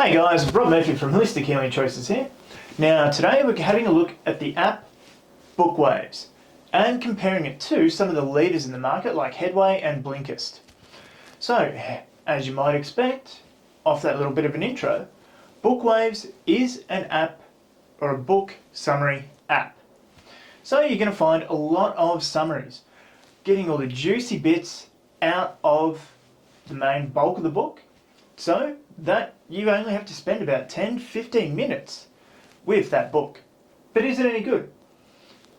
Hey guys, Rob Murphy from Holistic Healing Choices here. Now today we're having a look at the app Bookwaves and comparing it to some of the leaders in the market like Headway and Blinkist. So, as you might expect, off that little bit of an intro, Bookwaves is an app or a book summary app. So you're going to find a lot of summaries, getting all the juicy bits out of the main bulk of the book, so that you only have to spend about 10-15 minutes with that book. But is it any good?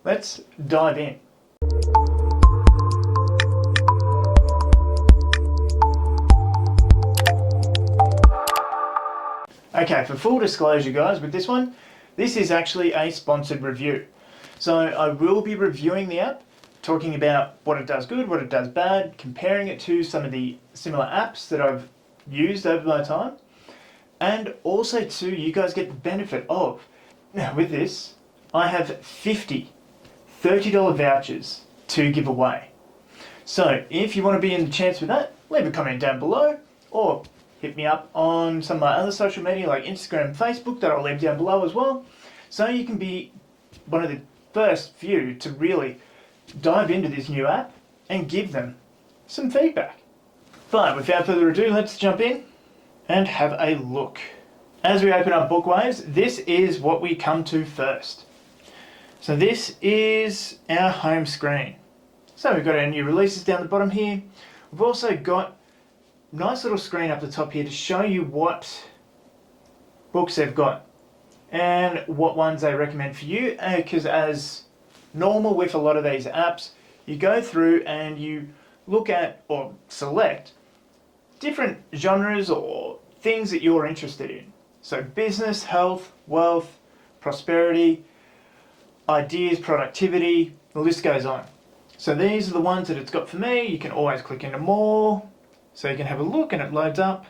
Let's dive in. Okay, for full disclosure guys, with this one, this is actually a sponsored review. So I will be reviewing the app, talking about what it does good, what it does bad, comparing it to some of the similar apps that I've used over my time, and also too, you guys get the benefit of, now with this, I have 50 $30 vouchers to give away. So if you want to be in the chance with that, leave a comment down below, or hit me up on some of my other social media like Instagram and Facebook that I'll leave down below as well, so you can be one of the first few to really dive into this new app and give them some feedback. But without further ado, let's jump in and have a look. As we open up Bookwaves, this is what we come to first. So this is our home screen. So we've got our new releases down the bottom here. We've also got a nice little screen up the top here to show you what books they've got and what ones they recommend for you, because as normal with a lot of these apps, you go through and you look at or select different genres or things that you're interested in. So business, health, wealth, prosperity, ideas, productivity, the list goes on. So these are the ones that it's got for me. You can always click into more, so you can have a look and it loads up.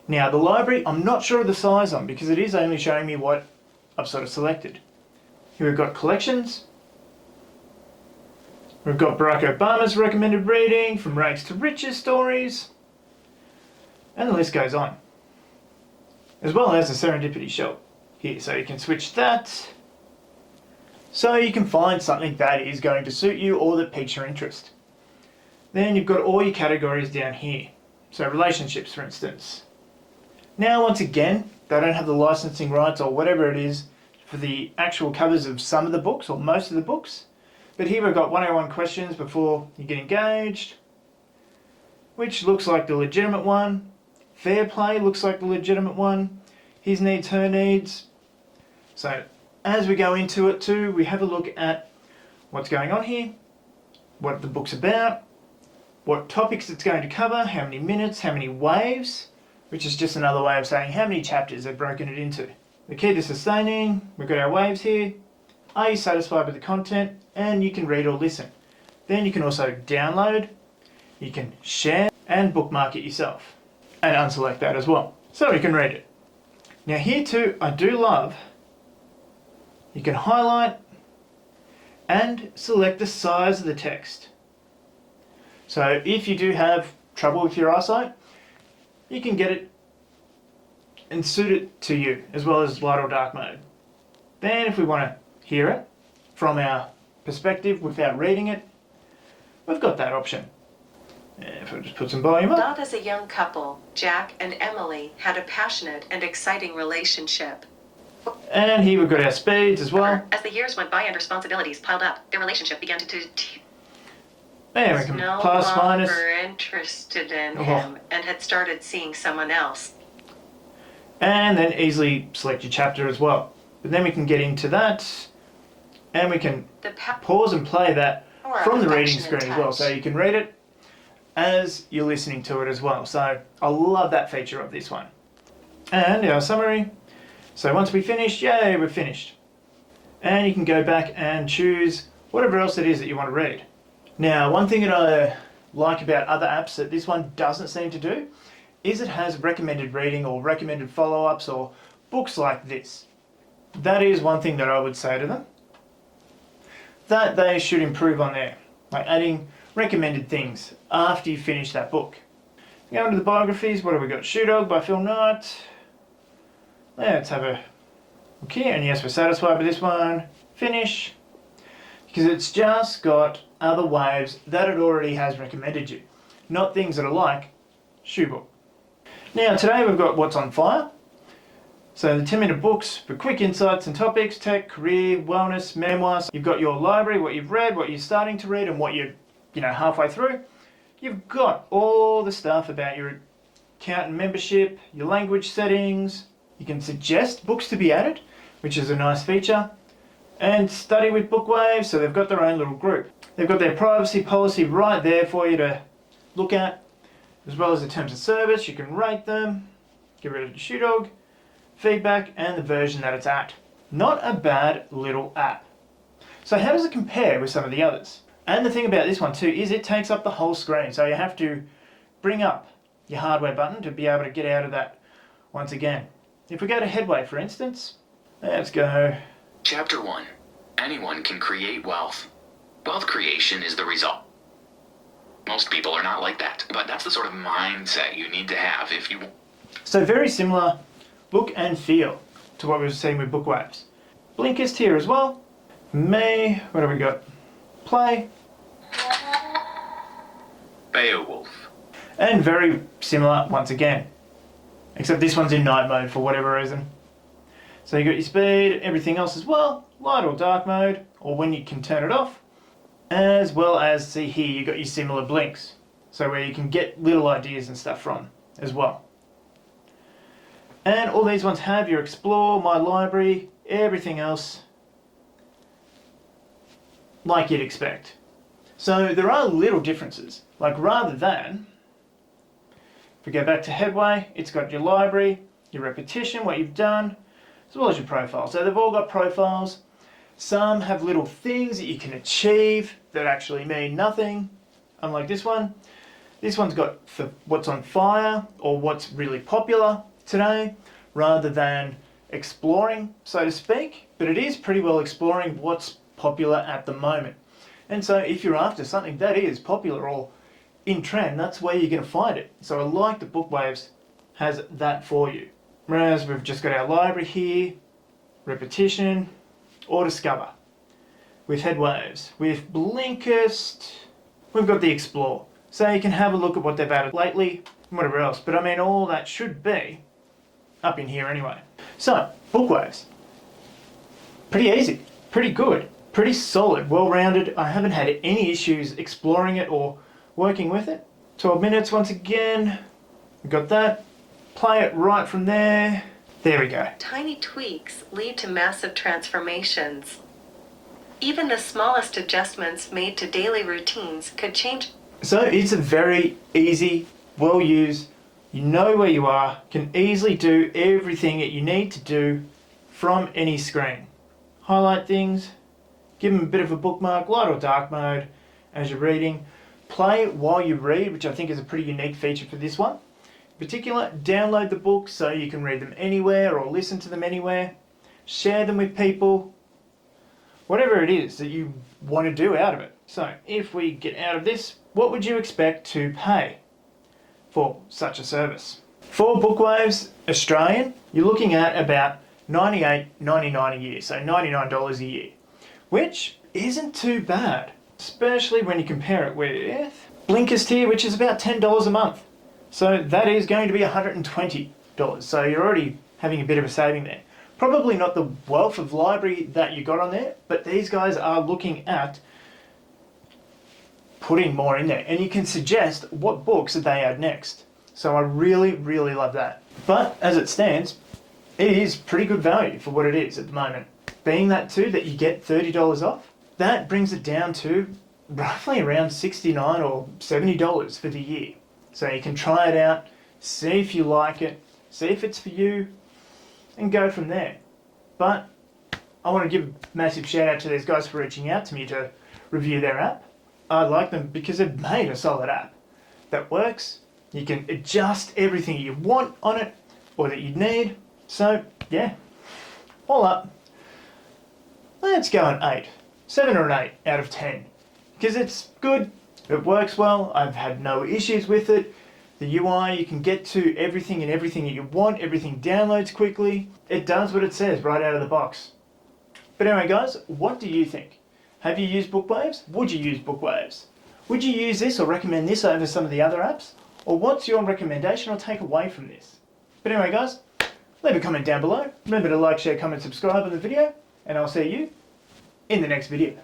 Now the library, I'm not sure of the size on because it is only showing me what I've sort of selected. Here we've got collections. We've got Barack Obama's recommended reading, from rags to riches stories, and the list goes on. As well as the serendipity shelf here, so you can switch that, so you can find something that is going to suit you or that piques your interest. Then you've got all your categories down here, so relationships for instance. Now once again, they don't have the licensing rights or whatever it is for the actual covers of some of the books or most of the books. But here we've got 101 questions before you get engaged, which looks like the legitimate one. Fair play looks like the legitimate one. His needs, her needs. So as we go into it too, we have a look at what's going on here, what the book's about, what topics it's going to cover, how many minutes, how many waves, which is just another way of saying how many chapters they've broken it into. The key to sustaining, we've got our waves here. Are you satisfied with the content? And you can read or listen. Then you can also download, you can share and bookmark it yourself. And unselect that as well, so you can read it. Now here too, I do love, you can highlight and select the size of the text. So if you do have trouble with your eyesight, you can get it and suit it to you, as well as light or dark mode. Then if we want to hear it from our perspective without reading it, we've got that option. If I just put some volume up. Not as a young couple, Jack and Emily had a passionate and exciting relationship. And here we've got our speeds as well. As the years went by and responsibilities piled up, their relationship began to There we can no plus minus. longer interested in him and had started seeing someone else. And then easily select your chapter as well. But then we can get into that, and we can pause and play that from the reading screen as well. So you can read it as you're listening to it as well. So I love that feature of this one. And our summary. So once we finish, yay, we're finished. And you can go back and choose whatever else it is that you want to read. Now, one thing that I like about other apps that this one doesn't seem to do is it has recommended reading or recommended follow-ups or books like this. That is one thing that I would say to them that they should improve on there, like adding recommended things after you finish that book. Go into the biographies, what have we got? Shoe Dog by Phil Knight, Let's have a look here, and yes, we're satisfied with this one. Finish. Because it's just got other waves that it already has recommended you, not things that are like Shoebook. Now today we've got What's on Fire. So the 10-minute books for quick insights and topics, tech, career, wellness, memoirs. You've got your library, what you've read, what you're starting to read, and what you're halfway through. You've got all the stuff about your account and membership, your language settings. You can suggest books to be added, which is a nice feature. And study with Bookwaves, so they've got their own little group. They've got their privacy policy right there for you to look at, as well as the terms of service. You can rate them, get rid of the shoe dog, feedback, and the version that it's at. Not a bad little app. So how does it compare with some of the others? And the thing about this one too is it takes up the whole screen, so you have to bring up your hardware button to be able to get out of that once again. If we go to Headway, for instance, let's go. Chapter 1. Anyone can create wealth. Wealth creation is the result. Most people are not like that, but that's the sort of mindset you need to have if you... So very similar look and feel to what we've seen with Bookwaves. Blinkist here as well. Me, what do we got? Play. Beowulf. And very similar once again. Except this one's in night mode for whatever reason. So you got your speed, everything else as well, light or dark mode, or when you can turn it off. As well as, see here, you got your similar blinks. So where you can get little ideas and stuff from as well. And all these ones have your Explore, My Library, everything else like you'd expect. So there are little differences. Like rather than, if we go back to Headway, it's got your library, your repetition, what you've done, as well as your profile. So they've all got profiles. Some have little things that you can achieve that actually mean nothing, unlike this one. This one's got what's on fire or what's really popular today, rather than exploring, so to speak. But it is pretty well exploring what's popular at the moment. And so if you're after something that is popular or in trend, that's where you're going to find it. So I like that Bookwaves has that for you. Whereas we've just got our library here, repetition, or discover. With Headwaves, with Blinkist, we've got the Explore. So you can have a look at what they've added lately, and whatever else. But I mean, all that should be up in here anyway. So, Bookwaves. Pretty easy, pretty good, pretty solid, well-rounded. I haven't had any issues exploring it or working with it. 12 minutes once again. We've got that. Play it right from there. There we go. Tiny tweaks lead to massive transformations. Even the smallest adjustments made to daily routines could change. So it's a very easy, well used, you know where you are, can easily do everything that you need to do from any screen. Highlight things, give them a bit of a bookmark, light or dark mode as you're reading. Play while you read, which I think is a pretty unique feature for this one. In particular, download the books so you can read them anywhere or listen to them anywhere. Share them with people. Whatever it is that you want to do out of it. So if we get out of this, what would you expect to pay for such a service? For Bookwaves Australian, you're looking at about $98.99 a year, so $99 a year, which isn't too bad, especially when you compare it with Blinkist here, which is about $10 a month. So that is going to be $120. So you're already having a bit of a saving there. Probably not the wealth of library that you got on there, but these guys are looking at putting more in there. And you can suggest what books that they add next. So I really, really love that. But as it stands, it is pretty good value for what it is at the moment. Being that too, that you get $30 off, that brings it down to roughly around $69 or $70 for the year. So you can try it out, see if you like it, see if it's for you, and go from there. But I want to give a massive shout out to these guys for reaching out to me to review their app. I like them because they've made a solid app that works. You can adjust everything you want on it or that you need. So yeah, all up, let's go an 8, 7 or an 8 out of 10 because it's good. It works well. I've had no issues with it. The UI, you can get to everything and everything that you want, everything downloads quickly. It does what it says right out of the box. But anyway guys, what do you think? Have you used Bookwaves? Would you use Bookwaves? Would you use this or recommend this over some of the other apps? Or what's your recommendation or take away from this? But anyway guys, leave a comment down below. Remember to like, share, comment, subscribe on the video, and I'll see you in the next video.